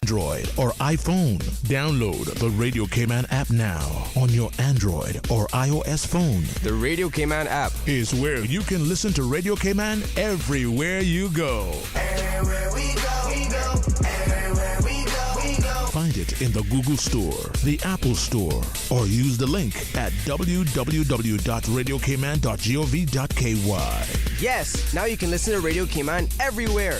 Android or iPhone. Download the Radio Cayman app now on your Android or iOS phone. The Radio Cayman app is where you can listen to Radio Cayman everywhere you go. Everywhere we go, we go. Everywhere we go, we go. Find it in the Google Store, the Apple Store, or use the link at www.radiocayman.gov.ky. Yes, now you can listen to Radio Cayman everywhere.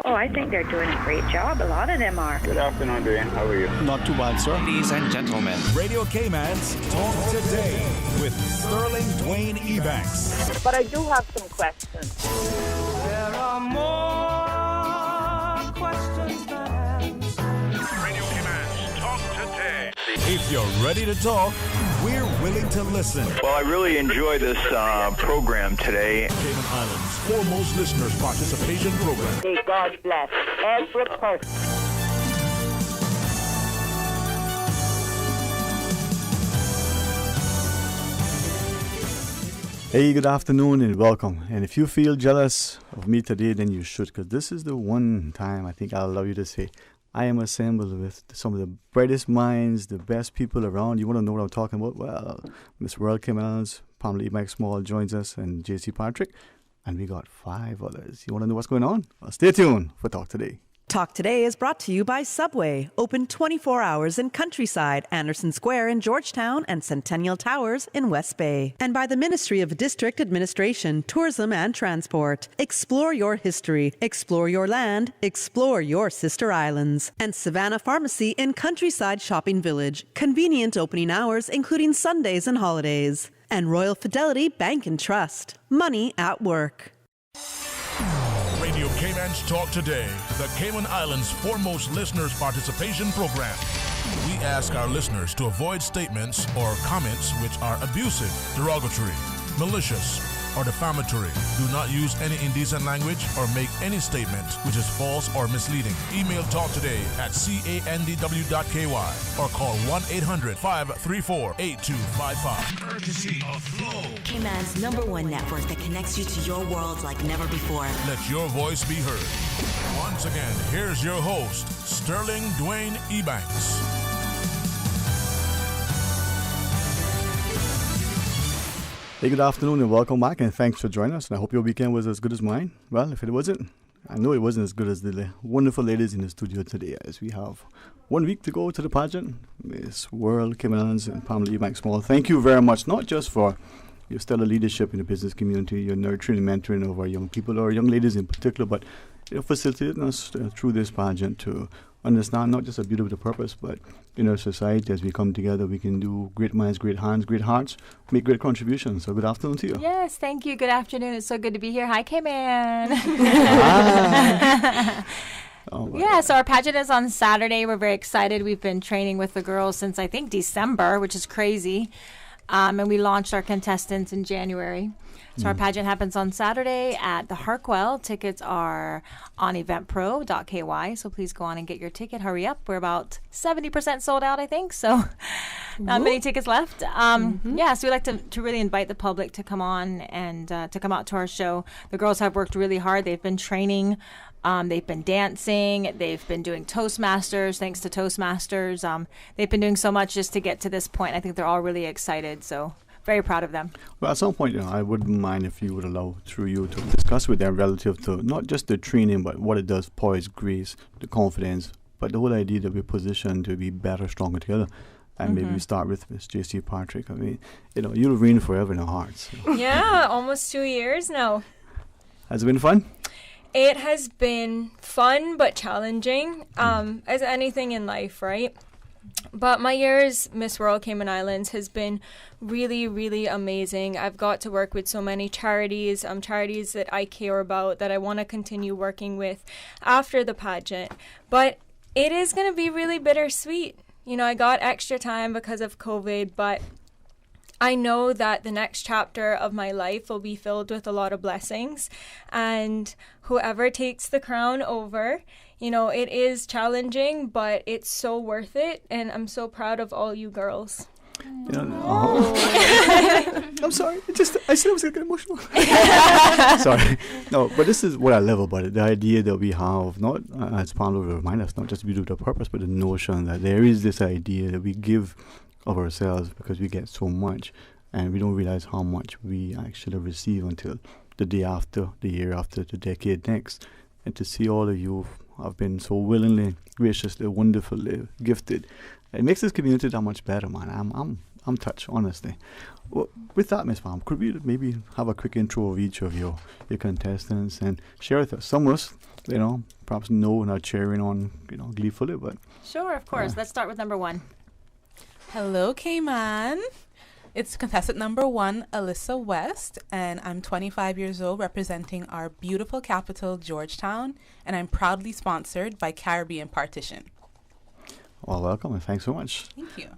Oh, I think they're doing a great job. A lot of them are. Good afternoon, Dwayne. How are you? Not too bad, sir. Ladies and gentlemen, Radio Cayman's Talk Today with Sterling Dwayne Ebanks. But I do have some questions. There are more questions than answers. Radio Cayman's Talk Today. If you're ready to talk, we're willing to listen. Well, I really enjoy this program today. Cayman Islands' foremost listeners participation program. May God bless every person. Hey, good afternoon and welcome. And if you feel jealous of me today, then you should, because this is the one time I think I'll allow you to say, I am assembled with some of the brightest minds, the best people around. You want to know what I'm talking about? Well, Miss World Cayman Islands, Pamela Ebanks Small joins us, and JC Patrick. And we got 5 others. You want to know what's going on? Well, stay tuned for Talk Today. Talk Today is brought to you by Subway, open 24 hours in Countryside, Anderson Square in Georgetown, and Centennial Towers in West Bay. And by the Ministry of District Administration, Tourism and Transport. Explore your history, explore your land, explore your sister islands. And Savannah Pharmacy in Countryside Shopping Village, convenient opening hours including Sundays and holidays. And Royal Fidelity Bank and Trust, money at work. Radio Cayman's Talk Today, the Cayman Islands' foremost listeners participation program. We ask our listeners to avoid statements or comments which are abusive, derogatory, malicious, or defamatory. Do not use any indecent language or make any statement which is false or misleading. Email talktoday@candw.ky or call 1-800-534-8255. Courtesy of Flow. Cayman's #1 network that connects you to your world like never before. Let your voice be heard. Once again, here's your host, Sterling Dwayne Ebanks. Hey, good afternoon and welcome back, and thanks for joining us. And I hope your weekend was as good as mine. Well, if it wasn't, I know it wasn't as good as the wonderful ladies in the studio today, as we have 1 week to go to the pageant. Miss World Cayman Islands and Pamela Ebanks Small. Thank you very much, not just for your stellar leadership in the business community, your nurturing and mentoring of our young people, or young ladies in particular, but facilitating us through this pageant to understand not just the beauty of the purpose, but in our society, as we come together, we can do great minds, great hands, great hearts, make great contributions. So good afternoon to you. Yes, thank you. Good afternoon. It's so good to be here. Hi, Cayman. Yeah, so our pageant is on Saturday. We're very excited. We've been training with the girls since, I think, December, which is crazy. And we launched our contestants in January. So our pageant happens on Saturday at the Harkwell. Tickets are on eventpro.ky, so please go on and get your ticket. Hurry up. We're about 70% sold out, I think, so not many tickets left. Yeah, so we like to really invite the public to come on and to come out to our show. The girls have worked really hard. They've been training. They've been dancing. They've been doing Toastmasters, thanks to Toastmasters. They've been doing so much just to get to this point. I think they're all really excited, so very proud of them. Well, at some point, I wouldn't mind if you would allow through you to discuss with them relative to not just the training, but what it does, poise, grace, the confidence, but the whole idea that we're positioned to be better, stronger together. And maybe we start with Miss J.C. Patrick. I mean, you'll reign forever in our hearts. Yeah, almost 2 years now. Has it been fun? It has been fun but challenging, as anything in life, right? But my year as Miss World Cayman Islands has been really, really amazing. I've got to work with so many charities, charities that I care about, that I want to continue working with after the pageant. But it is going to be really bittersweet. I got extra time because of COVID, but I know that the next chapter of my life will be filled with a lot of blessings, and whoever takes the crown over, it is challenging, but it's so worth it, and I'm so proud of all you girls. I'm sorry. I said I was going to get emotional. Sorry. No, but this is what I love about it. The idea that we have, not as Pamela will remind us, not just to do the purpose, but the notion that there is this idea that we give of ourselves because we get so much, and we don't realize how much we actually receive until the day after, the year after, the decade next. And to see all of you have been so willingly, graciously, wonderfully gifted, it makes this community that much better, man. I'm touched, honestly. Well, with that, Miss Pam, could we maybe have a quick intro of each of your contestants and share with us? Some of us, perhaps know and are cheering on, gleefully, but... Sure, of course. Let's start with number 1. Hello, Cayman. It's contestant number 1, Alyssa West, and I'm 25 years old, representing our beautiful capital, Georgetown, and I'm proudly sponsored by Caribbean Partition. Well, welcome, and thanks so much. Thank you.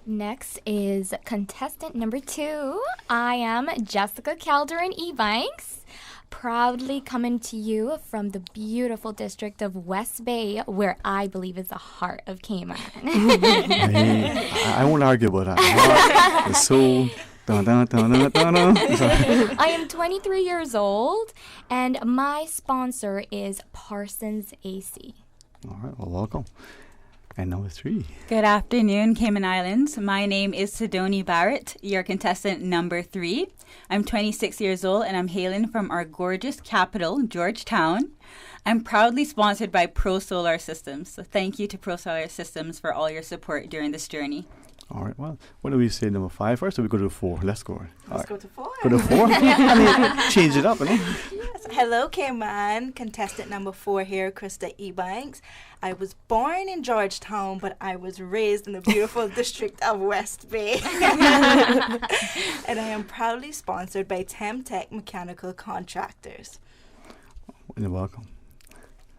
Next is contestant number 2. I am Jessica Calderon Ebanks, proudly coming to you from the beautiful district of West Bay, where I believe is the heart of Cayman. I won't argue about that. It's so... I am 23 years old, and my sponsor is Parsons AC. All right, well, welcome. And number 3. Good afternoon, Cayman Islands. My name is Sidoni Barrett, your contestant number 3. I'm 26 years old, and I'm hailing from our gorgeous capital, Georgetown. I'm proudly sponsored by Pro Solar Systems. So thank you to Pro Solar Systems for all your support during this journey. All right, well, what do we say, number 5 first, or we go to 4? Let's go. Let's go to 4. Go to 4? Change it up, Yes. Hello, Cayman. Contestant number 4 here, Krista Ebanks. I was born in Georgetown, but I was raised in the beautiful district of West Bay. And I am proudly sponsored by Temtech Mechanical Contractors. You're welcome.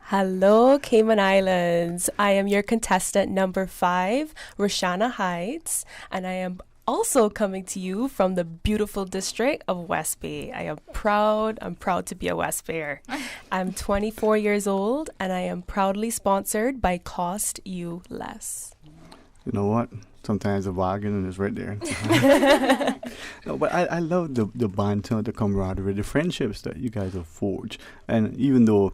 Hello, Cayman Islands. I am your contestant number 5, Roshana Heights, and I am also coming to you from the beautiful district of West Bay. I am proud. I'm proud to be a West Bayer. I'm 24 years old, and I am proudly sponsored by Cost You Less. You know what? Sometimes the bargain is right there. No, but I love the banter, the camaraderie, the friendships that you guys have forged. And even though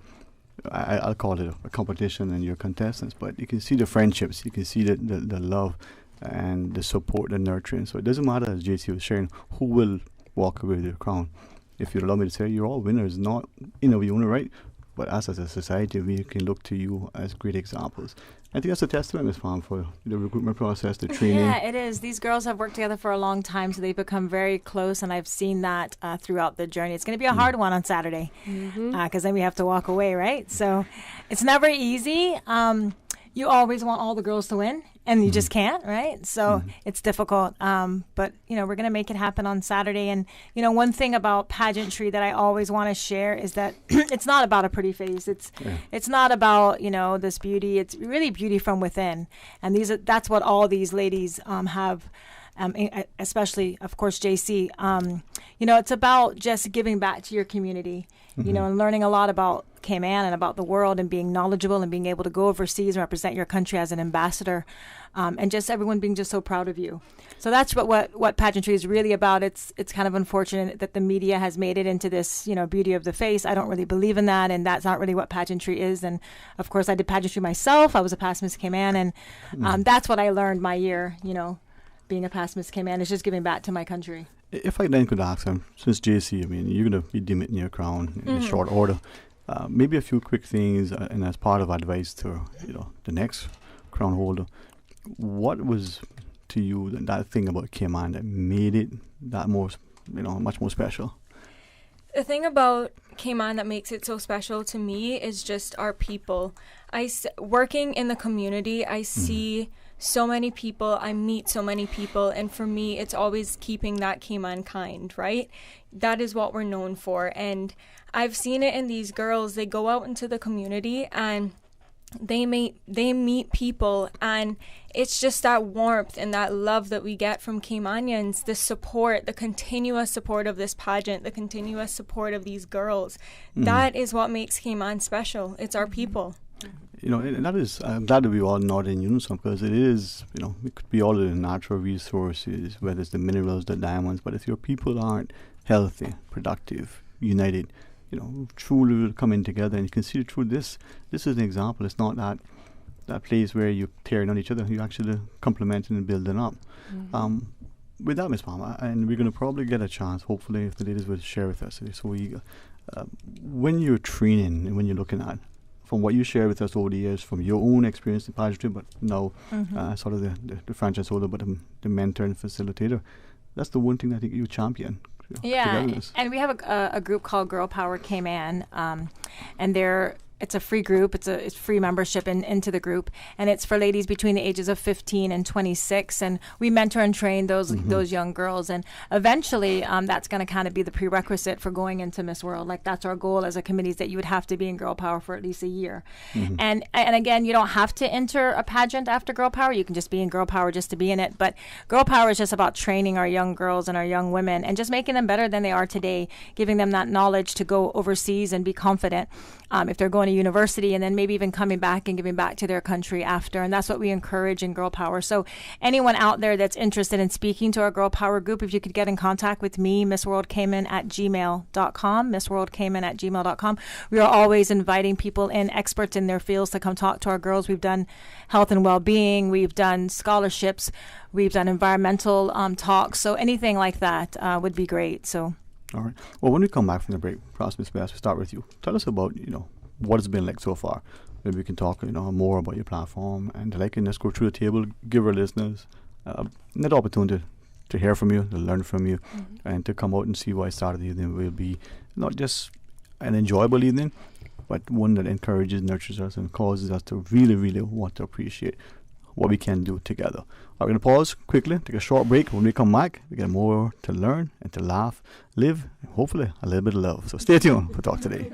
I'll call it a competition and your contestants, but you can see the friendships, you can see the love and the support, the nurturing. So it doesn't matter, as JC was sharing, who will walk away with the crown. If you'd allow me to say, you're all winners, not in your own right, but us as a society, we can look to you as great examples. I think that's a testament, Ms. Pham, for the recruitment process, the training. Yeah, it is. These girls have worked together for a long time, so they've become very close, and I've seen that throughout the journey. It's going to be a hard one on Saturday, because then we have to walk away, right? So it's never easy. You always want all the girls to win, and you just can't, right? So it's difficult. But, we're going to make it happen on Saturday. And, one thing about pageantry that I always want to share is that it's not about a pretty face. It's not about, this beauty. It's really beauty from within. And that's what all these ladies have. Especially, of course, JC. It's about just giving back to your community, and learning a lot about Cayman and about the world, and being knowledgeable and being able to go overseas and represent your country as an ambassador, and just everyone being just so proud of you. So that's what pageantry is really about. It's kind of unfortunate that the media has made it into this, beauty of the face. I don't really believe in that, and that's not really what pageantry is. And of course, I did pageantry myself. I was a past Miss Cayman, and that's what I learned my year, being a past Miss Cayman, is just giving back to my country. If I then could ask him, since JC, you're going to be demoting your crown in short order, maybe a few quick things, and as part of advice to the next crown holder, what was to you that thing about Cayman that made it that more, much more special? The thing about Cayman that makes it so special to me is just our people. Working in the community, I see so many people, I meet so many people, and for me, it's always keeping that Cayman kind, right? That is what we're known for, and I've seen it in these girls. They go out into the community, and they meet people, and it's just that warmth and that love that we get from Caymanians, the support, the continuous support of this pageant, the continuous support of these girls. That is what makes Cayman special. It's our people. And that is, I'm glad that we all nod in unison, because it is, it could be all of the natural resources, whether it's the minerals, the diamonds, but if your people aren't healthy, productive, united, truly coming together, and you can see through this is an example. It's not that place where you're tearing on each other, you're actually complementing and building up. Mm-hmm. With that, Ms. Palmer, and we're going to probably get a chance, hopefully, if the ladies will share with us. So when you're training and when you're looking at, from what you share with us over the years, from your own experience in pageantry, but now sort of the franchise holder, but the mentor and facilitator, that's the one thing I think you champion. Yeah, and we have a group called Girl Power Cayman, and it's a free group. It's free membership into the group, and it's for ladies between the ages of 15 and 26. And we mentor and train those young girls, and eventually that's going to kind of be the prerequisite for going into Miss World. Like, that's our goal as a committee, is that you would have to be in Girl Power for at least a year. Mm-hmm. And again, you don't have to enter a pageant after Girl Power. You can just be in Girl Power just to be in it. But Girl Power is just about training our young girls and our young women, and just making them better than they are today, giving them that knowledge to go overseas and be confident if they're going to university, and then maybe even coming back and giving back to their country after. And that's what we encourage in Girl Power. So anyone out there that's interested in speaking to our Girl Power group, if you could get in contact with me, MissWorldCayman@gmail.com, MissWorldCayman@gmail.com. We are always inviting people in, experts in their fields, to come talk to our girls. We've done health and well-being, we've done scholarships, we've done environmental talks. So anything like that would be great. So. All right. Well, when we come back from the break, perhaps Ms. Bass, we start with you. Tell us about, what it's been like so far. Maybe we can talk, more about your platform, and let's go through the table, give our listeners that opportunity to hear from you, to learn from you, and to come out and see why Saturday evening will be not just an enjoyable evening, but one that encourages, nurtures us, and causes us to really, really want to appreciate what we can do together. We're going to pause quickly, take a short break. When we come back, we get more to learn and to laugh, live, and hopefully a little bit of love. So stay tuned for Talk Today.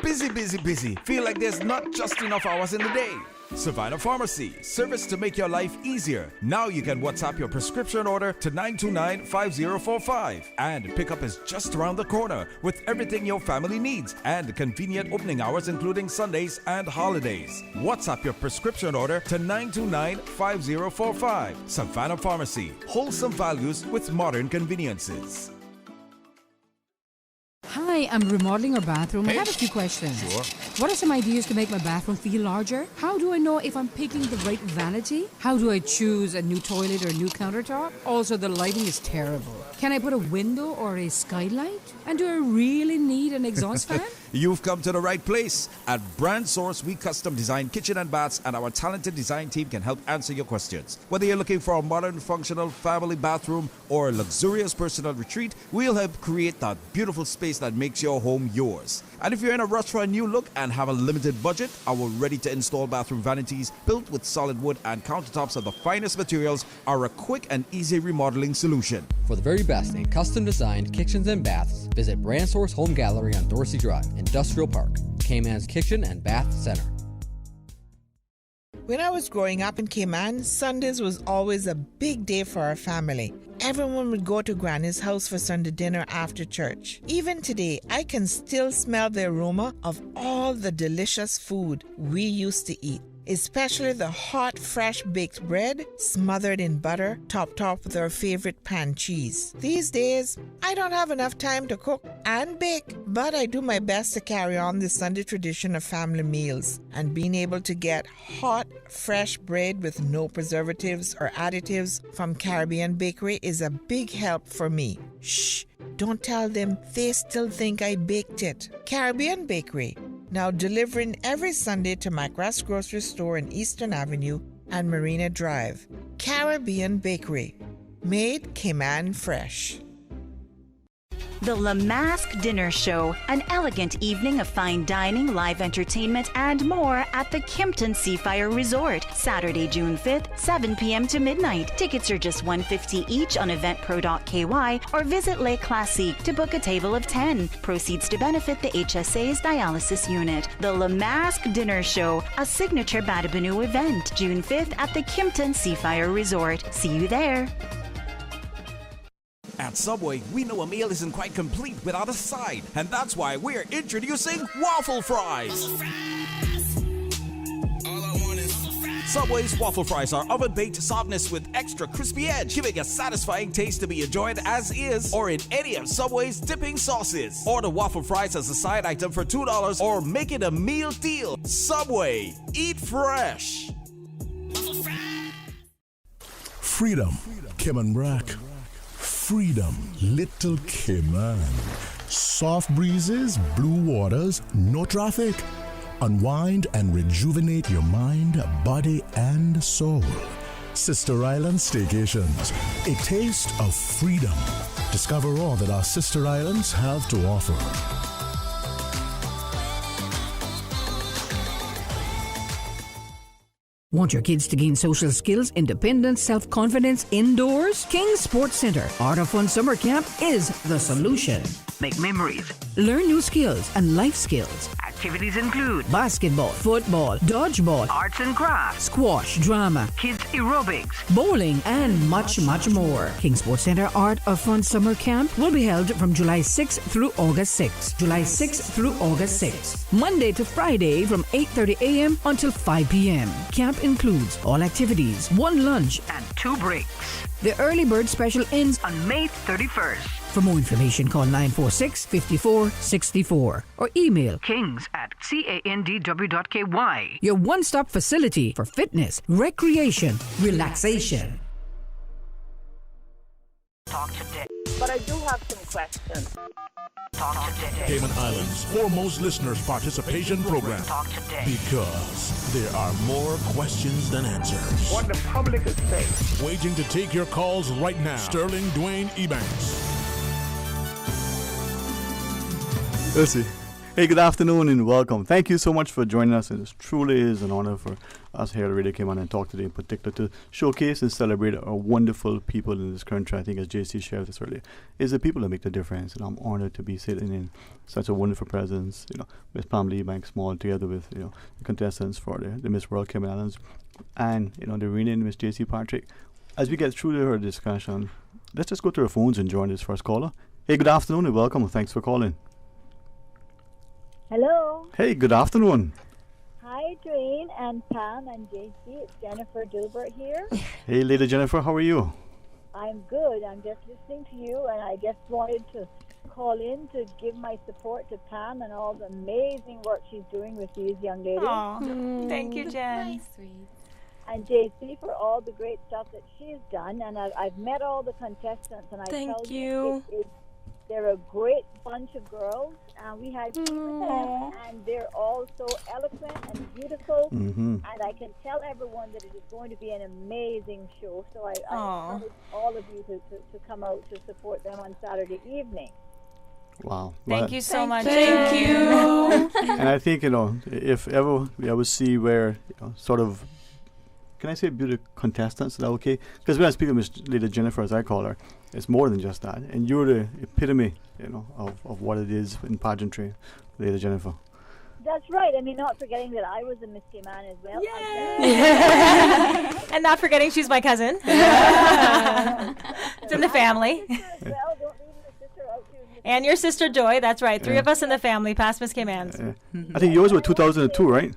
Busy, busy, busy. Feel like there's not just enough hours in the day. Savannah Pharmacy, service to make your life easier. Now you can WhatsApp your prescription order to 929-5045. And pickup is just around the corner with everything your family needs and convenient opening hours including Sundays and holidays. WhatsApp your prescription order to 929-5045. Savannah Pharmacy, wholesome values with modern conveniences. Hi, I'm remodeling our bathroom. I have a few questions. Sure. What are some ideas to make my bathroom feel larger? How do I know if I'm picking the right vanity? How do I choose a new toilet or a new countertop? Also, the lighting is terrible. Can I put a window or a skylight? And do I really need an exhaust fan? You've come to the right place. At Brand Source, we custom design kitchen and baths, and our talented design team can help answer your questions. Whether you're looking for a modern, functional family bathroom or a luxurious personal retreat, we'll help create that beautiful space that makes your home yours. And if you're in a rush for a new look and have a limited budget, our ready-to-install bathroom vanities, built with solid wood and countertops of the finest materials, are a quick and easy remodeling solution. For the very best in custom-designed kitchens and baths, visit Brand Source Home Gallery on Dorsey Drive, Industrial Park, Cayman's Kitchen and Bath Center. When I was growing up in Cayman, Sundays was always a big day for our family. Everyone would go to Granny's house for Sunday dinner after church. Even today, I can still smell the aroma of all the delicious food we used to eat, especially the hot, fresh baked bread smothered in butter, topped off with our favorite pan cheese. These days, I don't have enough time to cook and bake, but I do my best to carry on the Sunday tradition of family meals, and being able to get hot, fresh bread with no preservatives or additives from Caribbean Bakery is a big help for me. Shh, don't tell them, they still think I baked it. Caribbean Bakery, now delivering every Sunday to McGrath's grocery store in Eastern Avenue and Marina Drive. Caribbean Bakery, made Cayman fresh. The La Masque Dinner Show, an elegant evening of fine dining, live entertainment, and more at the Kimpton Seafire Resort. Saturday, June 5th, 7 p.m. to midnight. Tickets are just $150 each on eventpro.ky or visit Les Classiques to book a table of 10. Proceeds to benefit the HSA's dialysis unit. The La Masque Dinner Show, a signature Batabanoo event, June 5th at the Kimpton Seafire Resort. See you there. At Subway, we know a meal isn't quite complete without a side, and that's why we're introducing waffle fries. Subway's waffle fries are oven-baked softness with extra crispy edge, giving a satisfying taste to be enjoyed as is or in any of Subway's dipping sauces. Order waffle fries as a side item for $2 or make it a meal deal. Subway, eat fresh. Freedom, Cayman Brack. Freedom, Little Cayman. Soft breezes, blue waters, no traffic. Unwind and rejuvenate your mind, body, and soul. Sister Island Staycations, a taste of freedom. Discover all that our sister islands have to offer. Want your kids to gain social skills, independence, self-confidence indoors? King's Sports Center Art of Fun Summer Camp is the solution. Make memories. Learn new skills and life skills. Activities include Basketball, football, dodgeball, arts and crafts, squash, drama, kids aerobics, bowling, and much, much more. King's Sports Center Art of Fun Summer Camp will be held from July 6th through August 6th. July 6th through August 6th. Monday to Friday from 8:30 a.m. until 5 p.m. Camp includes all activities, one lunch, and 2 breaks. The early bird special ends on May 31st. For more information, call 946-5464 or email kings@candw.ky. Your one-stop facility for fitness, recreation, relaxation. Talk today. But I do have some questions. Talk today. Cayman Islands' foremost listeners participation program. Talk today. Because there are more questions than answers. What the public is saying. Waiting to take your calls right now. Sterling Dwayne Ebanks. Let's see. Hey, good afternoon and welcome. Thank you so much for joining us. It truly is an honor for us here at Radio Cayman and Talk Today in particular to showcase and celebrate our wonderful people in this country. I think as JC shared this earlier, is the people that make the difference. And I'm honored to be sitting in such a wonderful presence, Miss Pamela Ebanks Small together with, the contestants for the Miss World Cayman Islands and, the reigning Miss JC Patrick. As we get through to her discussion, let's just go to our phones and join this first caller. Hey, good afternoon and welcome. Thanks for calling. Hello. Hey, good afternoon. Hi, Dwayne and Pam and JC. It's Jennifer Dilbert here. Hey, Lady Jennifer, how are you? I'm good. I'm just listening to you, and I just wanted to call in to give my support to Pam and all the amazing work she's doing with these young ladies. Aww. Thank you, Jen. Sweet. And JC for all the great stuff that she's done. And I've met all the contestants, and I tell you, they're a great bunch of girls. We had tea with them, and they're all so eloquent and beautiful. Mm-hmm. And I can tell everyone that it is going to be an amazing show. So I encourage all of you to come out to support them on Saturday evening. Wow. Thank you so much. Thank you. And I think, if ever we ever see where, sort of, can I say beauty contestants? Is that okay? Because when I speak of Miss Lady Jennifer, as I call her, it's more than just that. And you're the epitome, of what it is in pageantry, Lady Jennifer. That's right. I mean, not forgetting that I was a Miss Cayman as well. And not forgetting she's my cousin. It's in the family. And your sister Joy, that's right. 3 of us in the family, past Miss Cayman's. I think yours was 2002, right?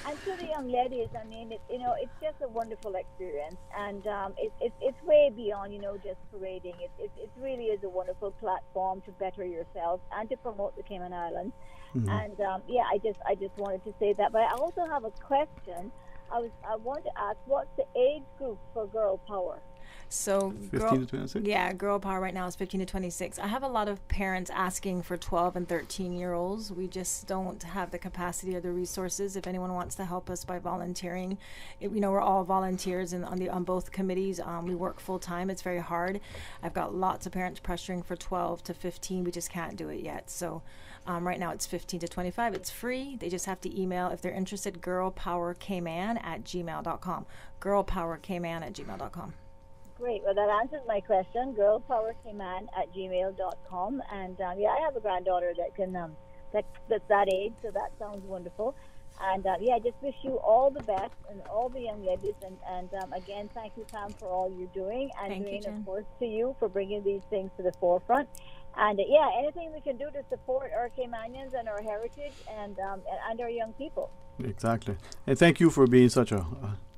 And to the young ladies, I mean, it's just a wonderful experience, and it's way beyond, just parading. It really is a wonderful platform to better yourself and to promote the Cayman Islands. Mm-hmm. And I just wanted to say that. But I also have a question. I wanted to ask, what's the age group for Girl Power? So 15 to 26? Yeah, Girl Power right now is 15 to 26. I have a lot of parents asking for 12 and 13-year-olds. We just don't have the capacity or the resources. If anyone wants to help us by volunteering, we're all volunteers on both committees. We work full time. It's very hard. I've got lots of parents pressuring for 12 to 15. We just can't do it yet. So right now it's 15 to 25. It's free. They just have to email if they're interested. girlpowercayman@gmail.com. girlpowercayman@gmail.com. Great. Well, that answers my question. girlpowercayman@gmail.com. And I have a granddaughter that can that's that age, so that sounds wonderful. And I just wish you all the best and all the young ladies. And again, thank you, Pam, for all you're doing, and Dwayne, of course, to you for bringing these things to the forefront. And yeah, anything we can do to support our Caymanians and our heritage and our young people. Exactly. And thank you for being such a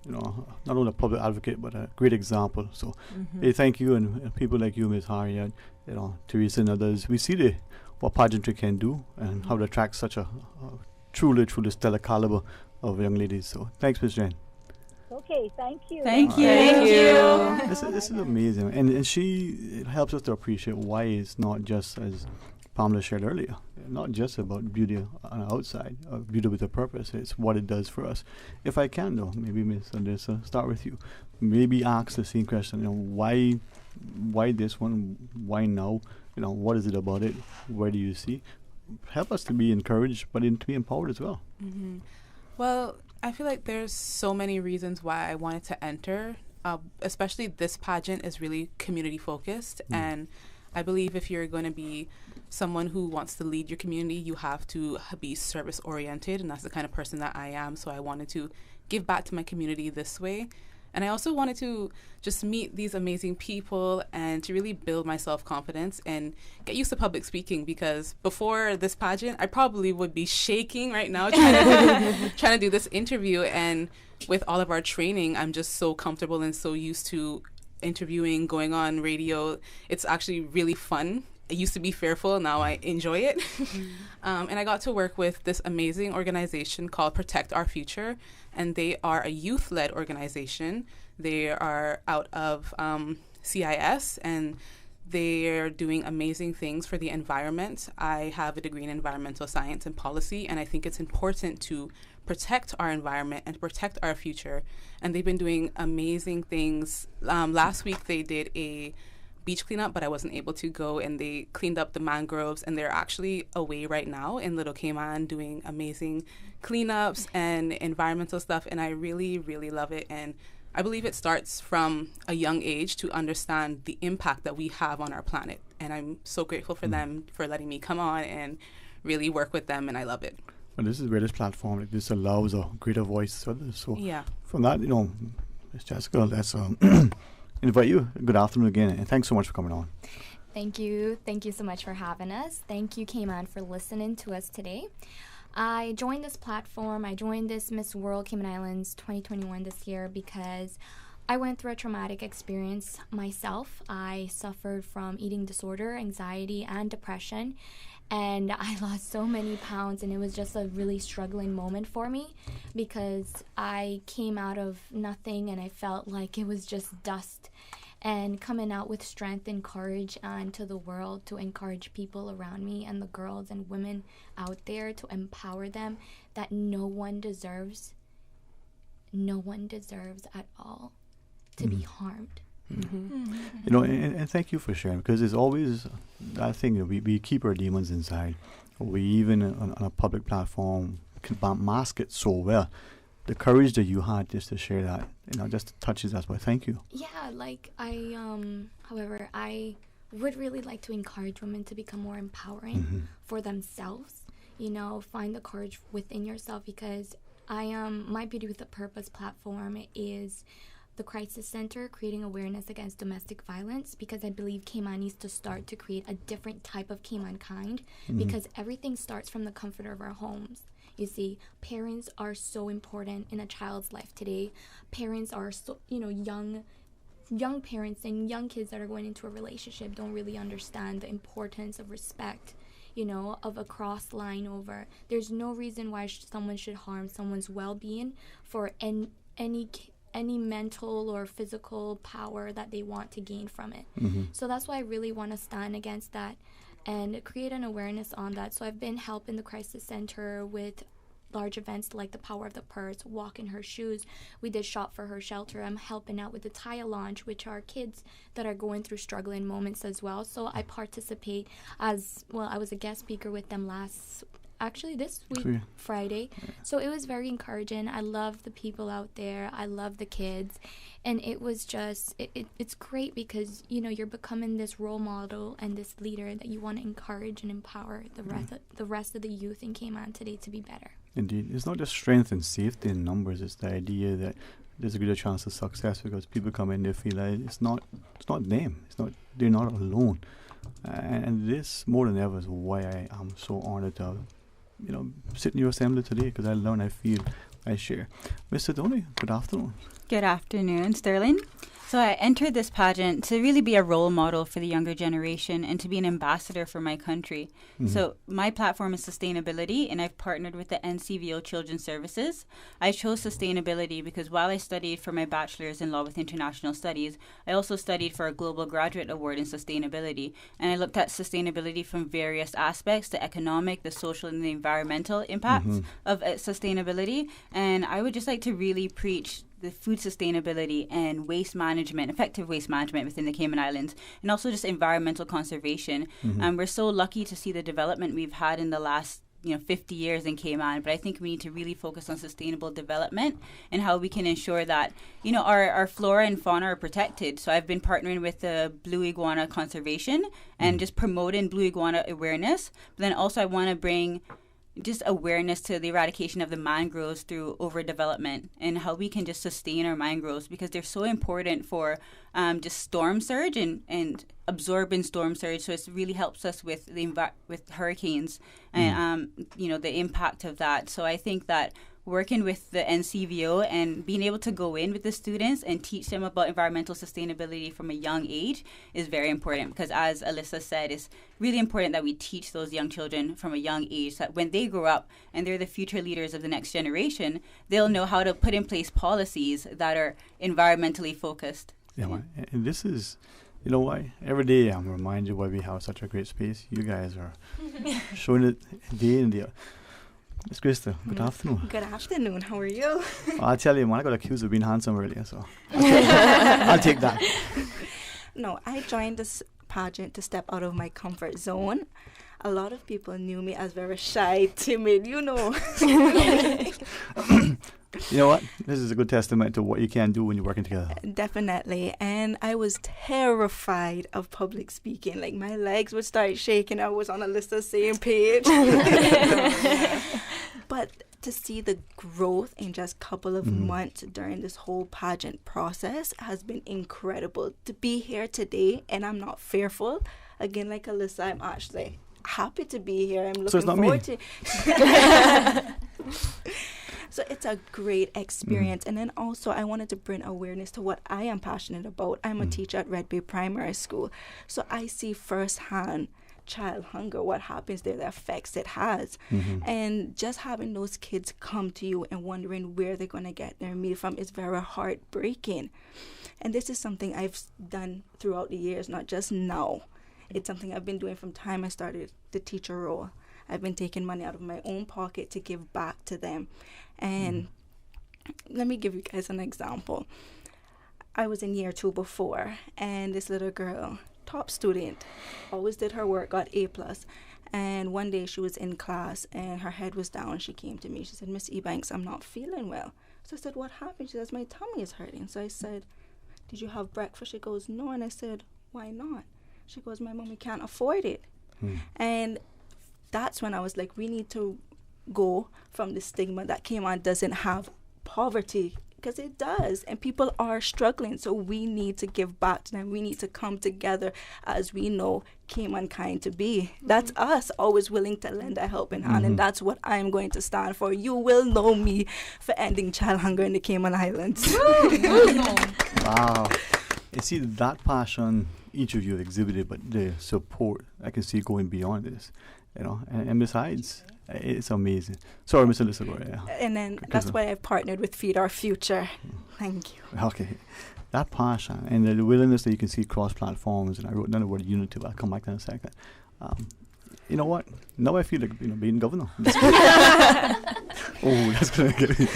not only a public advocate but a great example. So hey, thank you, and people like you, Ms. Harriet, Teresa and others. We see what pageantry can do and how to attract such a truly stellar caliber of young ladies. So thanks, Ms. Jen. Okay, thank you. Thank you. This is amazing, and it helps us to appreciate why it's not just, as Pamela shared earlier, not just about beauty on the outside, beauty with a purpose. It's what it does for us. If I can, though, maybe Ms. Alyssa, start with you. Maybe ask the same question. Why this one? Why now? What is it about it? Where do you see? Help us to be encouraged, but to be empowered as well. Mm-hmm. Well, I feel like there's so many reasons why I wanted to enter. Especially this pageant is really community focused, and I believe if you're going to be someone who wants to lead your community, you have to be service oriented, and that's the kind of person that I am. So I wanted to give back to my community this way. And I also wanted to just meet these amazing people and to really build my self-confidence and get used to public speaking, because before this pageant, I probably would be shaking right now trying to do this interview. And with all of our training, I'm just so comfortable and so used to interviewing, going on radio. It's actually really fun. I used to be fearful, now I enjoy it. And I got to work with this amazing organization called Protect Our Future, and they are a youth-led organization. They are out of CIS, and they're doing amazing things for the environment. I have a degree in environmental science and policy, and I think it's important to protect our environment and protect our future. And they've been doing amazing things. Last week they did a beach cleanup, but I wasn't able to go, and they cleaned up the mangroves, and they're actually away right now in Little Cayman doing amazing cleanups and environmental stuff, and I really, really love it. And I believe it starts from a young age to understand the impact that we have on our planet, and I'm so grateful for them for letting me come on and really work with them, and I love it. Well, this is where this platform like this allows a greater voice to others. So yeah, from that, Ms. Jessica, let's invite you. Good afternoon again, and thanks so much for coming on. Thank you. Thank you so much for having us. Thank you, Cayman, for listening to us today. I joined this platform. I joined this Miss World Cayman Islands 2021 this year because I went through a traumatic experience myself. I suffered from eating disorder, anxiety, and depression, and I lost so many pounds, and it was just a really struggling moment for me because I came out of nothing and I felt like it was just dust. And coming out with strength and courage to the world to encourage people around me and the girls and women out there, to empower them that no one deserves at all to be harmed. And thank you for sharing, because it's always that thing that we keep our demons inside. We even on a public platform can mask it so well. The courage that you had just to share that, just touches us. But thank you. Yeah, however, I would really like to encourage women to become more empowering for themselves. Find the courage within yourself, because my Beauty with a Purpose platform is the Crisis Center, creating awareness against domestic violence, because I believe Cayman needs to start to create a different type of Cayman kind, because everything starts from the comfort of our homes. You see, parents are so important in a child's life today. Parents are so, young parents and young kids that are going into a relationship don't really understand the importance of respect, of a cross line over. There's no reason why someone should harm someone's well-being for any mental or physical power that they want to gain from it. So that's why I really want to stand against that and create an awareness on that. So I've been helping the Crisis Center with large events like the Power of the Purse, Walk in Her Shoes. We did Shop for Her Shelter. I'm helping out with the Taya Launch, which are kids that are going through struggling moments as well. So I participate as well. I was a guest speaker with them this week, Friday. So it was very encouraging. I love the people out there. I love the kids. And it was just, it's great because, you're becoming this role model and this leader that you want to encourage and empower the rest of the youth in Cayman today to be better. Indeed. It's not just strength and safety in numbers. It's the idea that there's a greater chance of success because people come in, they feel like it's not them. They're not alone. And this, more than ever, is why I am so honored to, sit in your assembly today, because I learn, I feel, I share. Miss Sidoni, good afternoon. Good afternoon, Sterling. So I entered this pageant to really be a role model for the younger generation and to be an ambassador for my country. So my platform is sustainability, and I've partnered with the NCVO Children's Services. I chose sustainability because while I studied for my bachelor's in law with international studies, I also studied for a global graduate award in sustainability. And I looked at sustainability from various aspects, the economic, the social, and the environmental impacts of sustainability. And I would just like to really preach the food sustainability and waste management, effective waste management within the Cayman Islands, and also just environmental conservation. We're so lucky to see the development we've had in the last 50 years in Cayman, but I think we need to really focus on sustainable development and how we can ensure that our flora and fauna are protected. So I've been partnering with the Blue Iguana Conservation and just promoting blue iguana awareness, but then also I want to bring just awareness to the eradication of the mangroves through overdevelopment and how we can just sustain our mangroves, because they're so important for just storm surge and absorbing storm surge. So it really helps us with with hurricanes and the impact of that. So I think that working with the NCVO and being able to go in with the students and teach them about environmental sustainability from a young age is very important, because as Alyssa said, it's really important that we teach those young children from a young age so that when they grow up and they're the future leaders of the next generation, they'll know how to put in place policies that are environmentally focused. Yeah, and this is, why every day I'm reminded why we have such a great space. You guys are showing it day in day out. Miss Krista, good afternoon. Good afternoon. How are you? I'll tell you, man, I got accused of being handsome earlier, so I'll take that. No, I joined this pageant to step out of my comfort zone. A lot of people knew me as very shy, timid, You know what? This is a good testament to what you can do when you're working together. Definitely. And I was terrified of public speaking. Like, my legs would start shaking. I was on Alyssa's same page. But to see the growth in just a couple of months during this whole pageant process has been incredible. To be here today, and I'm not fearful. Again, like Alyssa, I'm actually happy to be here. I'm looking forward to So it's a great experience. And then also I wanted to bring awareness to what I am passionate about. I'm a teacher at Red Bay Primary School. So I see firsthand child hunger, what happens there, the effects it has. And just having those kids come to you and wondering where they're going to get their meal from is very heartbreaking. And this is something I've done throughout the years, not just now. It's something I've been doing from time I started the teacher role. I've been taking money out of my own pocket to give back to them. And let me give you guys an example. I was in year 2 before, and this little girl, top student, always did her work, got A+. And one day she was in class and her head was down. She came to me. She said, "Miss Ebanks, I'm not feeling well." So I said, "What happened?" She says, "My tummy is hurting." So I said, "Did you have breakfast?" She goes, "No." And I said, "Why not?" She goes, "My mommy can't afford it." And that's when I was like, we need to go from the stigma that Cayman doesn't have poverty, because it does, and people are struggling. So we need to give back to them. We need to come together as we know Cayman kind to be. That's us, always willing to lend a helping hand, and that's what I'm going to stand for. You will know me for ending child hunger in the Cayman Islands. Wow. You see that passion each of you exhibited, but the support, I can see going beyond this, and besides, it's amazing. Sorry, Mr. Alyssa, go ahead. And then that's why I've partnered with Feed Our Future. Thank you. Okay. That passion and the willingness that you can see cross platforms, and I wrote down the word unity, but I'll come back to that in a second. You know what? Now I feel like being governor. Oh, that's gonna get me.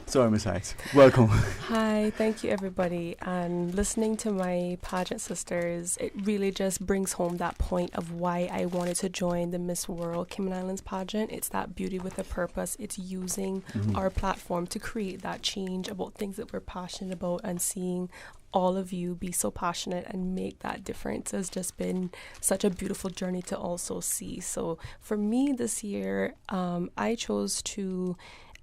Sorry, Miss Heights. Welcome. Hi, thank you, everybody. And listening to my pageant sisters, it really just brings home that point of why I wanted to join the Miss World Cayman Islands pageant. It's that beauty with a purpose. It's using our platform to create that change about things that we're passionate about, and seeing all of you be so passionate and make that difference has just been such a beautiful journey to also see. So for me this year, I chose to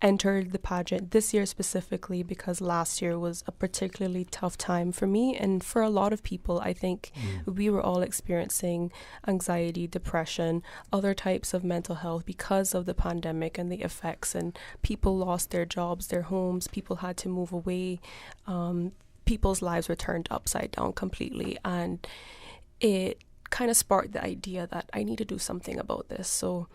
entered the pageant this year specifically because last year was a particularly tough time for me and for a lot of people. I think we were all experiencing anxiety, depression, other types of mental health because of the pandemic and the effects, and people lost their jobs, their homes, people had to move away, people's lives were turned upside down completely, and it kind of sparked the idea that I need to do something about this. So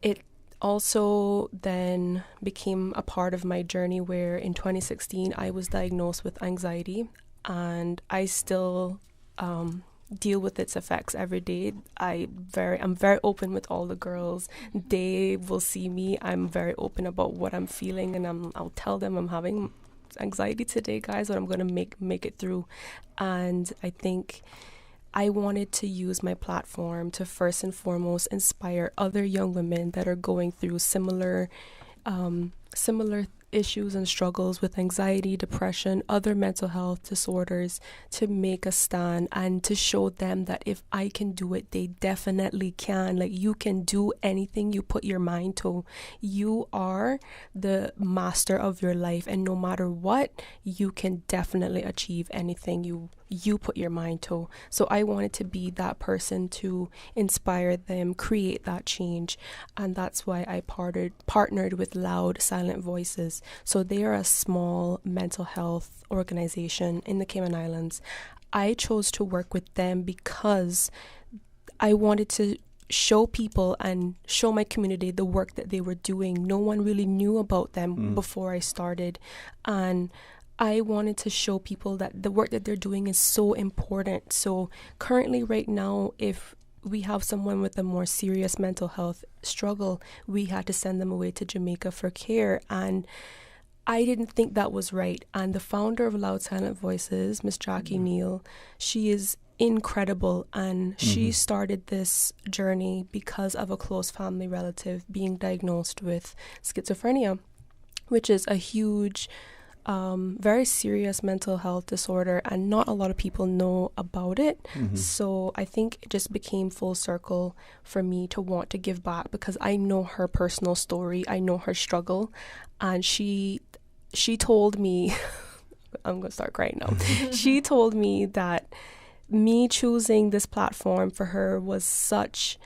it also then became a part of my journey where in 2016 I was diagnosed with anxiety, and I still deal with its effects every day. I'm very open with all the girls. They will see me. I'm very open about what I'm feeling, and I'll tell them I'm having anxiety today, guys, but I'm gonna make it through. And I think I wanted to use my platform to first and foremost inspire other young women that are going through similar issues and struggles with anxiety, depression, other mental health disorders, to make a stand and to show them that if I can do it, they definitely can. Like, you can do anything you put your mind to. You are the master of your life, and no matter what, you can definitely achieve anything you put your mind to. So I wanted to be that person to inspire them, create that change, and that's why I partnered with Loud Silent Voices. So they are a small mental health organization in the Cayman Islands. I chose to work with them because I wanted to show people and show my community the work that they were doing. No one really knew about them before I started, and I wanted to show people that the work that they're doing is so important. So currently right now, if we have someone with a more serious mental health struggle, we had to send them away to Jamaica for care, and I didn't think that was right. And the founder of Loud Silent Voices, Miss Jackie Neal, she is incredible, and she started this journey because of a close family relative being diagnosed with schizophrenia, which is a huge very serious mental health disorder, and not a lot of people know about it. So I think it just became full circle for me to want to give back, because I know her personal story, I know her struggle, and she told me I'm gonna start crying now. She told me that me choosing this platform for her was such,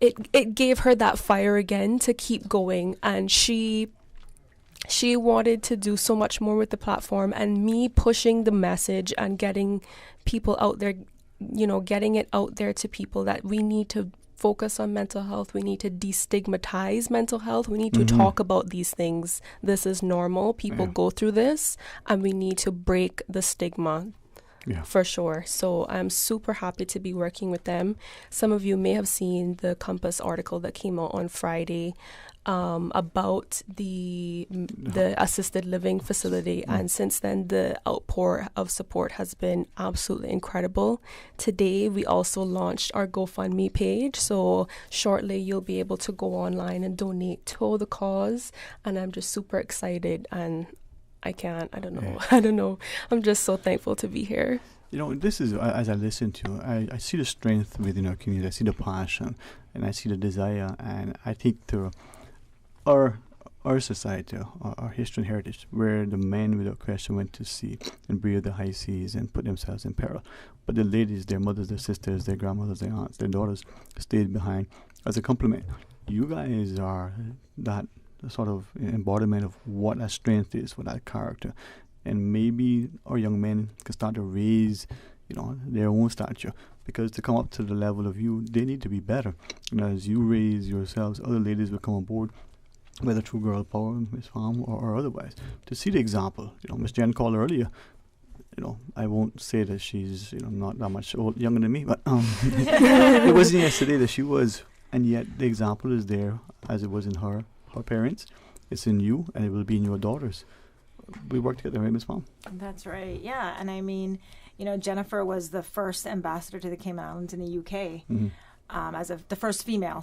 it gave her that fire again to keep going, and she wanted to do so much more with the platform, and me pushing the message and getting people out there, getting it out there to people that we need to focus on mental health. We need to destigmatize mental health. We need to talk about these things. This is normal. People go through this, and we need to break the stigma. Yeah. For sure. So I'm super happy to be working with them. Some of you may have seen the Compass article that came out on Friday about the assisted living facility, and since then the outpour of support has been absolutely incredible. Today we also launched our GoFundMe page, so shortly you'll be able to go online and donate to the cause, and I'm just super excited, and I don't know. I'm just so thankful to be here. This is, as I listen to you, I see the strength within our community. I see the passion, and I see the desire. And I think to our society, our history and heritage, where the men without question went to sea and brave the high seas and put themselves in peril, but the ladies, their mothers, their sisters, their grandmothers, their aunts, their daughters, stayed behind as a compliment. You guys are that sort of embodiment of what that strength is for that character, and maybe our young men can start to raise their own stature, because to come up to the level of you, they need to be better. As you raise yourselves, other ladies will come on board, whether through Girl Power, Miss Farm, or otherwise, to see the example. Miss Jen called earlier. I won't say that she's not that much younger than me, but it wasn't yesterday that she was, and yet the example is there, as it was in her parents. It's in you, and it will be in your daughters. We work together, right, Miss Mom? That's right. Yeah, and I mean, Jennifer was the first ambassador to the Cayman Islands in the UK. the first female,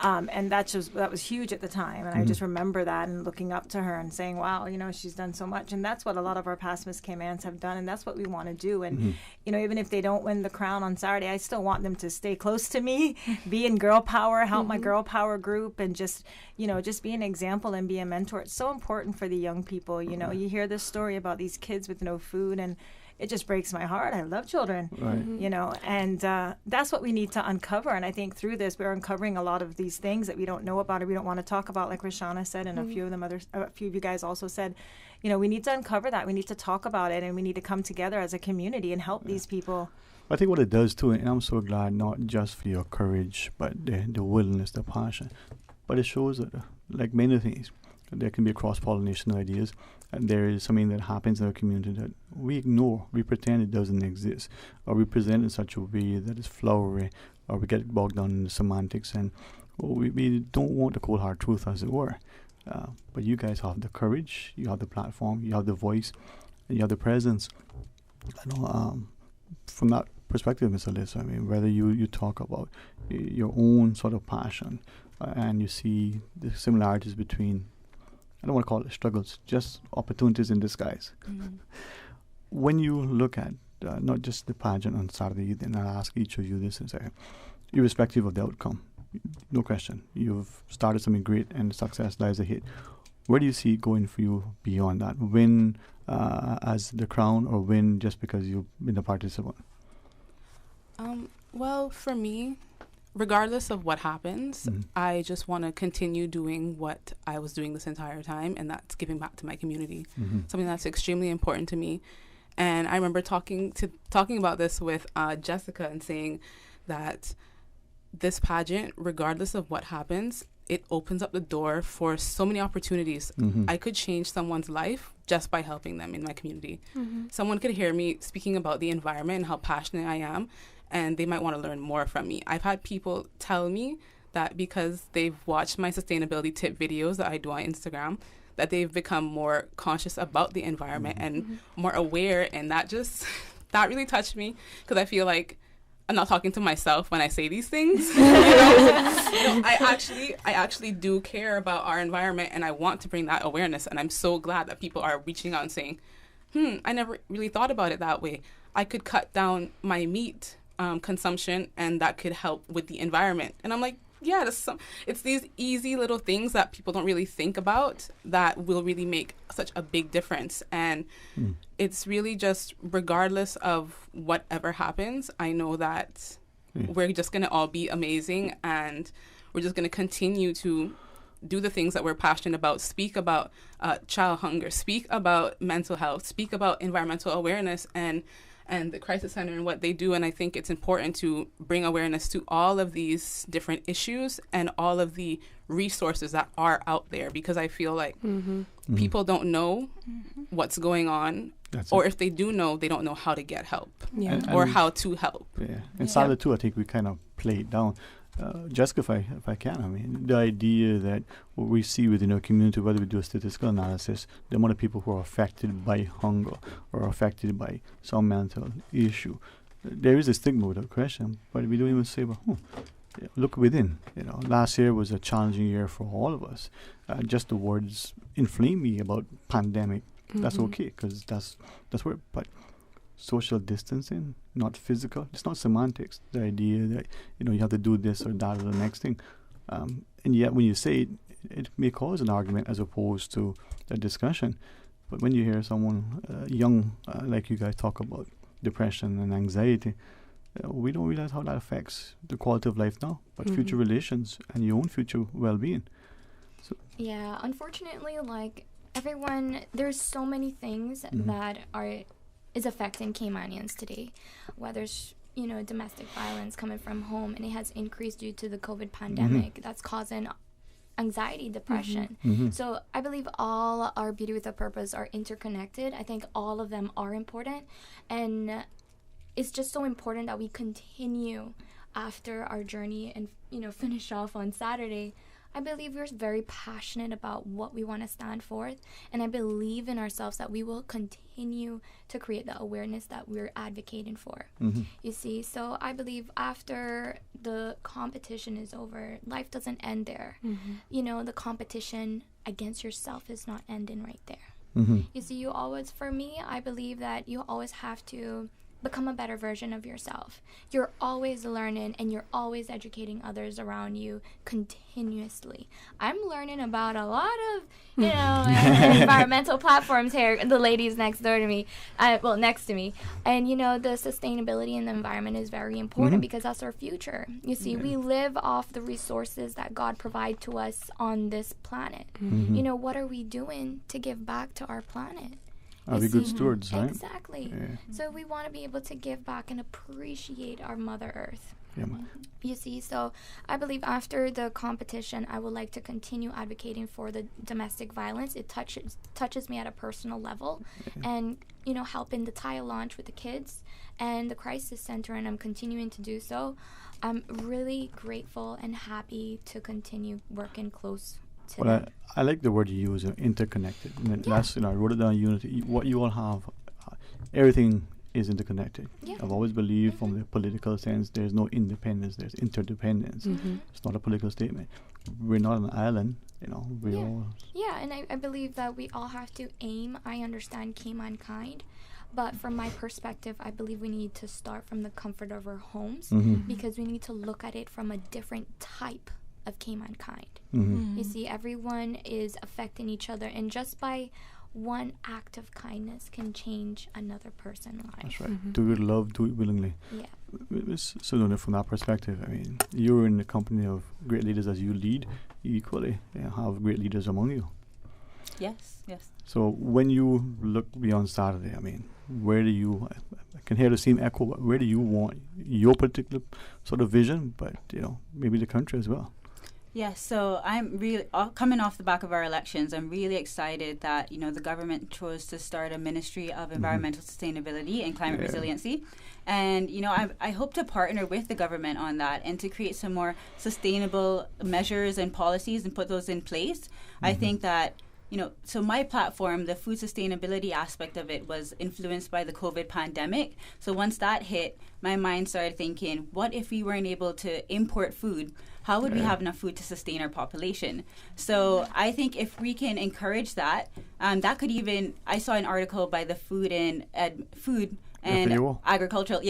and that was huge at the time. And I just remember that and looking up to her and saying, wow, she's done so much. And that's what a lot of our past Miss Caymans have done, and that's what we want to do. And even if they don't win the crown on Saturday, I still want them to stay close to me, be in girl power, help my girl power group, and just be an example and be a mentor. It's so important for the young people. You hear this story about these kids with no food, and it just breaks my heart. I love children, and that's what we need to uncover. And I think through this, we're uncovering a lot of these things that we don't know about or we don't want to talk about, like Roshana said, and a few of you guys also said. We need to uncover that. We need to talk about it, and we need to come together as a community and help these people. I think what it does too, and I'm so glad, not just for your courage, but the willingness, the passion, but it shows that, like many things, there can be a cross-pollination of ideas, and there is something that happens in our community that we ignore, we pretend it doesn't exist, or we present in such a way that is flowery, or we get bogged down in the semantics, and we don't want the cold hard truth, as it were. But you guys have the courage, you have the platform, you have the voice, and you have the presence. From that perspective, Ms. Alyssa, I mean, whether you talk about your own sort of passion, and you see the similarities between, I don't want to call it struggles, just opportunities in disguise. When you look at not just the pageant on Saturday, then I'll ask each of you this and say, irrespective of the outcome, no question, you've started something great and success lies ahead. Where do you see it going for you beyond that? Win as the crown, or win just because you've been a participant? Well, for me, regardless of what happens, I just want to continue doing what I was doing this entire time, and that's giving back to my community. Something that's extremely important to me. And I remember talking about this with Jessica and saying that this pageant, regardless of what happens, it opens up the door for so many opportunities. I could change someone's life just by helping them in my community. Someone could hear me speaking about the environment and how passionate I am, and they might want to learn more from me. I've had people tell me that because they've watched my sustainability tip videos that I do on Instagram, that they've become more conscious about the environment and more aware, and that really touched me, because I feel like I'm not talking to myself when I say these things. I actually do care about our environment, and I want to bring that awareness, and I'm so glad that people are reaching out and saying, I never really thought about it that way. I could cut down my meat consumption, and that could help with the environment. And I'm like, yeah, it's these easy little things that people don't really think about that will really make such a big difference. And it's really just, regardless of whatever happens, I know that we're just going to all be amazing, and we're just going to continue to do the things that we're passionate about, speak about child hunger, speak about mental health, speak about environmental awareness, and the Crisis Center and what they do. And I think it's important to bring awareness to all of these different issues and all of the resources that are out there, because I feel like people don't know what's going on, or if they do know, they don't know how to get help or how to help. And Saturday too, I think we kind of play it down. Jessica, if I can, I mean, the idea that what we see within our community, whether we do a statistical analysis, the amount of people who are affected by hunger or affected by some mental issue, there is a stigma without question, but we don't even say, well, look within. Last year was a challenging year for all of us. Just the words inflame me about pandemic. That's okay, because that's where, but social distancing, not physical. It's not semantics. The idea that you have to do this or that or the next thing, and yet when you say it, it may cause an argument as opposed to a discussion. But when you hear someone young like you guys talk about depression and anxiety, we don't realize how that affects the quality of life now, but future relations and your own future well-being. So yeah, unfortunately, like everyone, there's so many things that is affecting Caymanians today, whether it's, domestic violence coming from home, and it has increased due to the COVID pandemic. That's causing anxiety, depression. So I believe all our Beauty with a Purpose are interconnected. I think all of them are important, and it's just so important that we continue after our journey and finish off on Saturday. I believe we're very passionate about what we want to stand for, and I believe in ourselves that we will continue to create the awareness that we're advocating for. You see, so I believe after the competition is over, life doesn't end there. You know, the competition against yourself is not ending right there. You see, you always, for me, I believe that you always have to become a better version of yourself. You're always learning, and you're always educating others around you continuously. I'm learning about a lot of, you know, environmental platforms here, the ladies next door to me, next to me. And, you know, the sustainability in the environment is very important because that's our future. You see, we live off the resources that God provide to us on this planet. You know, what are we doing to give back to our planet? Are we good stewards, right? Exactly. Yeah. So we want to be able to give back and appreciate our Mother Earth. Yeah. You see, so I believe after the competition, I would like to continue advocating for the domestic violence. It touches me at a personal level, and, you know, helping the tile launch with the kids and the crisis center, and I'm continuing to do so. I'm really grateful and happy to continue working close to them. I like the word you use, interconnected. And that's, you know, I wrote it down, unity. What you all have, everything is interconnected. I've always believed from the political sense there's no independence, there's interdependence. It's not a political statement. We're not an island, you know. We all... Yeah, and I believe that we all have to aim. I understand K-Mankind, but from my perspective, I believe we need to start from the comfort of our homes because we need to look at it from a different type of K-Mankind. You see, everyone is affecting each other, and just by one act of kindness can change another person's life. That's right. Do it love, do it willingly. Yeah. So from that perspective, I mean, you're in the company of great leaders as you lead. You equally have great leaders among you. Yes. So when you look beyond Saturday, I mean, where do you, I can hear the same echo, but where do you want your particular sort of vision, but, you know, maybe the country as well? Yes, so I'm really, coming off the back of our elections, I'm really excited that, you know, the government chose to start a Ministry of Environmental Sustainability and Climate Resiliency. And, you know, I hope to partner with the government on that and to create some more sustainable measures and policies and put those in place. I think that, you know, so my platform, the food sustainability aspect of it was influenced by the COVID pandemic. So once that hit, my mind started thinking, what if we weren't able to import food? How would we have enough food to sustain our population? So I think if we can encourage that, that could even, I saw an article by the Food and Agricultural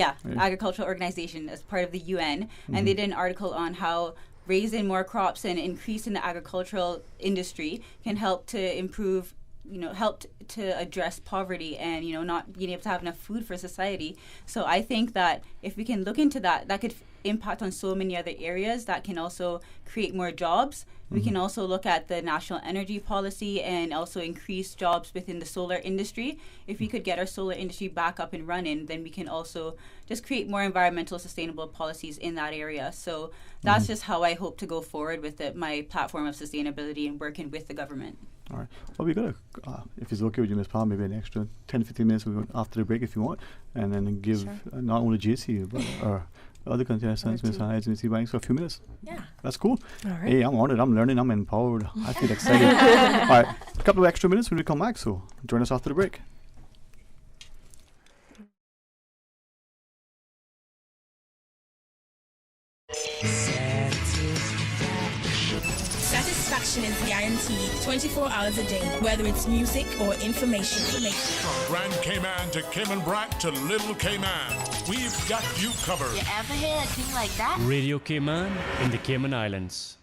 Organization as part of the UN, and they did an article on how raising more crops and increasing the agricultural industry can help to improve, you know, help to address poverty and, you know, not being able to have enough food for society. So I think that if we can look into that, that could impact on so many other areas that can also create more jobs. We can also look at the national energy policy and also increase jobs within the solar industry. If we could get our solar industry back up and running, then we can also just create more environmental sustainable policies in that area. So that's just how I hope to go forward with my platform of sustainability and working with the government. All right. Well, we're going to, if it's okay with you, Ms. Palm, maybe an extra 10-15 minutes after the break if you want, and then give not only JC, but our other contestants, Ms. Hydes and Ms. Ebanks, for a few minutes. Yeah. That's cool. All right. Hey, I'm honored, I'm learning, I'm empowered. I feel excited. All right. A couple of extra minutes when we come back, so join us after the break. Satisfaction is guaranteed 24 hours a day, whether it's music or information. From Grand Cayman to Cayman Brac to Little Cayman, we've got you covered. You ever hear a thing like that? Radio Cayman in the Cayman Islands.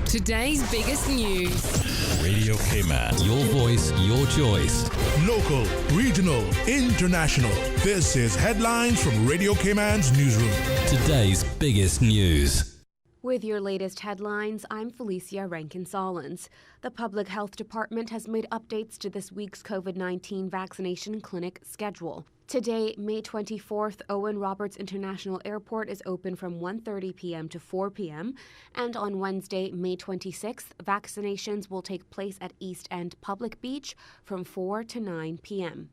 Today's biggest news. Radio Cayman. Your voice, your choice. Local, regional, international. This is Headlines from Radio Cayman's newsroom. Today's biggest news. With your latest headlines, I'm Felicia Rankin-Solins. The Public Health Department has made updates to this week's COVID-19 vaccination clinic schedule. Today, May 24th, Owen Roberts International Airport is open from 1:30 p.m. to 4 p.m. And on Wednesday, May 26th, vaccinations will take place at East End Public Beach from 4 to 9 p.m.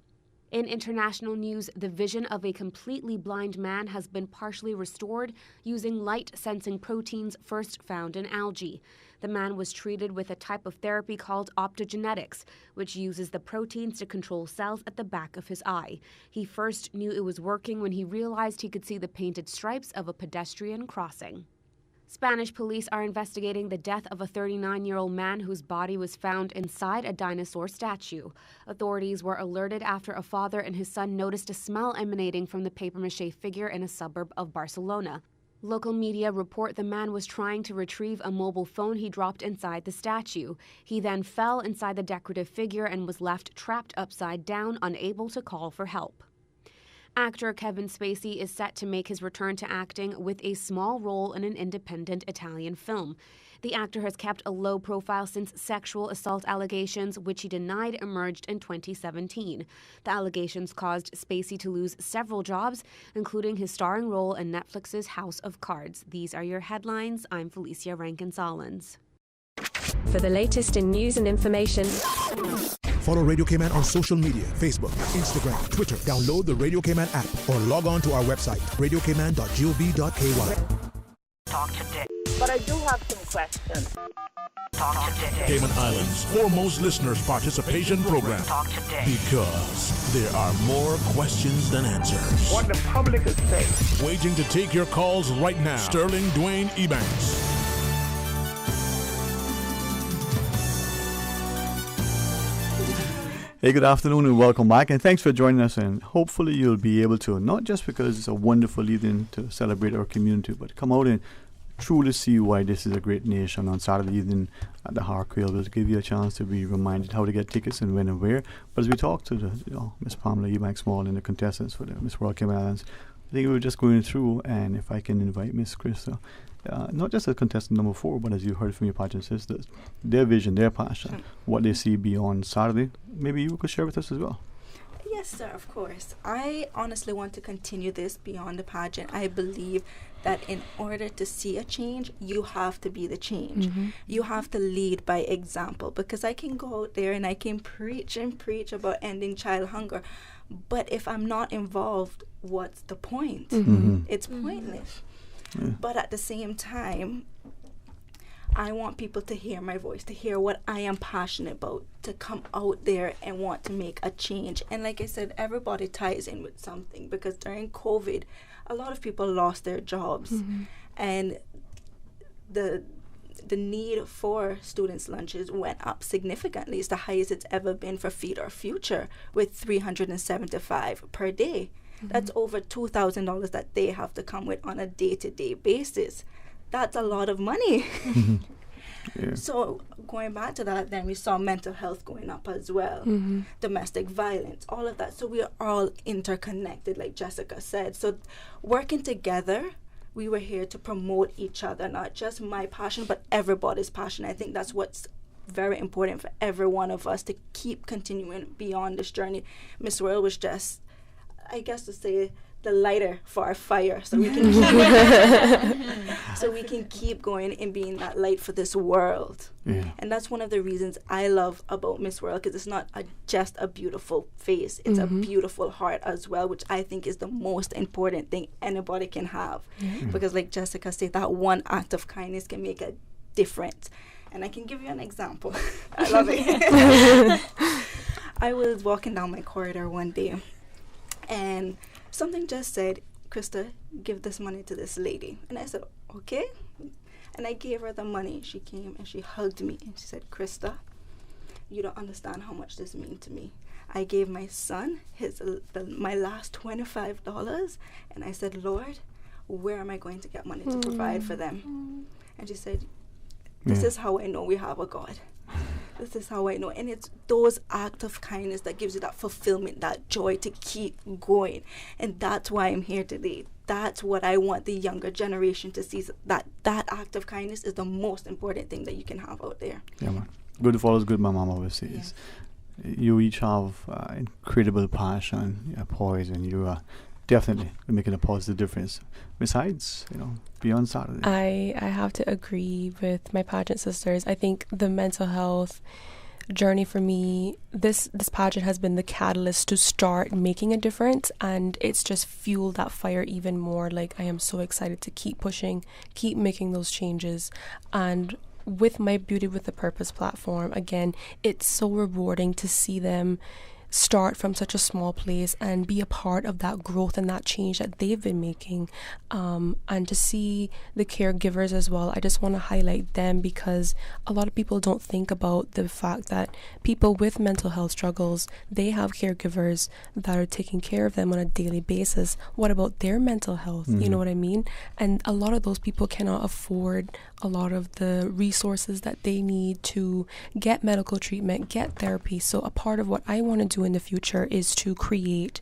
In international news, the vision of a completely blind man has been partially restored using light-sensing proteins first found in algae. The man was treated with a type of therapy called optogenetics, which uses the proteins to control cells at the back of his eye. He first knew it was working when he realized he could see the painted stripes of a pedestrian crossing. Spanish police are investigating the death of a 39-year-old man whose body was found inside a dinosaur statue. Authorities were alerted after a father and his son noticed a smell emanating from the papier-mâché figure in a suburb of Barcelona. Local media report the man was trying to retrieve a mobile phone he dropped inside the statue. He then fell inside the decorative figure and was left trapped upside down, unable to call for help. Actor Kevin Spacey is set to make his return to acting with a small role in an independent Italian film. The actor has kept a low profile since sexual assault allegations, which he denied, emerged in 2017. The allegations caused Spacey to lose several jobs, including his starring role in Netflix's House of Cards. These are your headlines. I'm Felicia Rankin-Solins. For the latest in news and information, follow Radio Cayman on social media, Facebook, Instagram, Twitter. Download the Radio Cayman app or log on to our website, radiocayman.gov.ky. Talk today. But I do have some questions. Talk today. Cayman Islands' foremost listeners' participation program. Talk today. Because there are more questions than answers. What the public is saying. Waiting to take your calls right now. Sterling Dwayne Ebanks. Hey, good afternoon and welcome back, and thanks for joining us. And hopefully you'll be able to, not just because it's a wonderful evening to celebrate our community, but come out and truly see why this is a great nation on Saturday evening at the Harquail. We'll give you a chance to be reminded how to get tickets and when and where. But as we talk to the, Miss Pamela Ebanks Small and the contestants for the Miss World Cayman Islands, I think we were just going through, and if I can invite Miss Krista, not just as contestant number 4, but as you heard from your pageant sisters, their vision, their passion, what they see beyond Saturday. Maybe you could share with us as well. Yes, sir, of course. I honestly want to continue this beyond the pageant. I believe that in order to see a change, you have to be the change. Mm-hmm. You have to lead by example, because I can go out there and I can preach and preach about ending child hunger, but if I'm not involved, what's the point? Mm-hmm. It's pointless. Yeah. But at the same time, I want people to hear my voice, to hear what I am passionate about, to come out there and want to make a change. And like I said, everybody ties in with something, because during COVID, a lot of people lost their jobs. Mm-hmm. And the need for students' lunches went up significantly. It's the highest it's ever been for Feed Our Future, with $375 per day. Mm-hmm. That's over $2,000 that they have to come with on a day-to-day basis. That's a lot of money. Yeah. So going back to that, then we saw mental health going up as well, Mm-hmm. domestic violence, all of that. So we are all interconnected, like Jessica said. So working together, we were here to promote each other, not just my passion, but everybody's passion. I think that's what's very important for every one of us, to keep continuing beyond this journey. Miss World was just, I guess to say, the lighter for our fire, so we can keep going and being that light for this world. Yeah. And that's one of the reasons I love about Miss World, because it's not just a beautiful face, it's a beautiful heart as well, which I think is the most important thing anybody can have. Because like Jessica said, that one act of kindness can make a difference. And I can give you an example. I love it. I was walking down my corridor one day, and something just said, "Krista, give this money to this lady." And I said, "Okay." And I gave her the money. She came and she hugged me and she said, "Krista, you don't understand how much this means to me. I gave my son my last $25, and I said, Lord, where am I going to get money to provide for them?" And she said, "This is how I know we have a God. This is how I know." And it's those acts of kindness that gives you that fulfillment, that joy to keep going. And that's why I'm here today. That's what I want the younger generation to see, that act of kindness is the most important thing that you can have out there. Yeah, man. Good follows good, my mom always says. Yeah. You each have incredible passion, poise, and you are definitely making a positive difference. Besides, beyond Saturday. I have to agree with my pageant sisters. I think the mental health journey for me, this pageant has been the catalyst to start making a difference, and it's just fueled that fire even more. Like, I am so excited to keep pushing, keep making those changes. And with my Beauty with a Purpose platform, again, it's so rewarding to see them start from such a small place and be a part of that growth and that change that they've been making, and to see the caregivers as well. I just want to highlight them because a lot of people don't think about the fact that people with mental health struggles, they have caregivers that are taking care of them on a daily basis. What about their mental health? You know what I mean? And a lot of those people cannot afford a lot of the resources that they need to get medical treatment, get therapy. So a part of what I want to do in the future is to create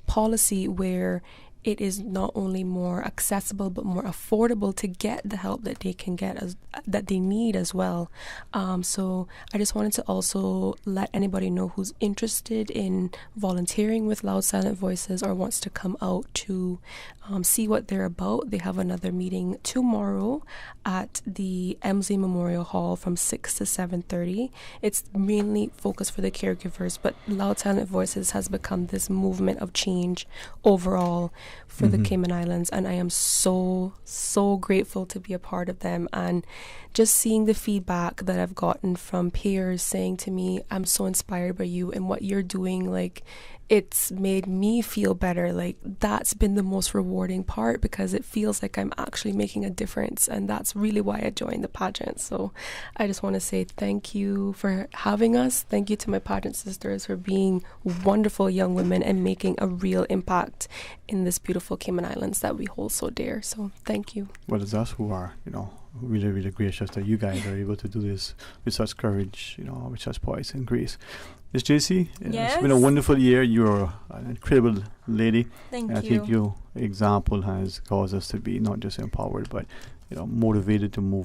policy where it is not only more accessible but more affordable to get the help that they can get, that they need as well. So I just wanted to also let anybody know who's interested in volunteering with Loud Silent Voices or wants to come out to see what they're about. They have another meeting tomorrow at the Emsley Memorial Hall from 6 to 7:30. It's mainly focused for the caregivers, but Loud Silent Voices has become this movement of change overall for the Cayman Islands, and I am so grateful to be a part of them. And just seeing the feedback that I've gotten from peers saying to me, I'm so inspired by you and what you're doing, like, it's made me feel better. Like, that's been the most rewarding part because it feels like I'm actually making a difference, and that's really why I joined the pageant. So I just want to say thank you for having us. Thank you to my pageant sisters for being wonderful young women and making a real impact in this beautiful Cayman Islands that we hold so dear. So thank you. Well, it's us who are, really, really gracious that you guys are able to do this with such courage, with such poise and grace. Miss JC, yes. It's been a wonderful year. You're an incredible lady. Thank I think your example has caused us to be not just empowered, but motivated to move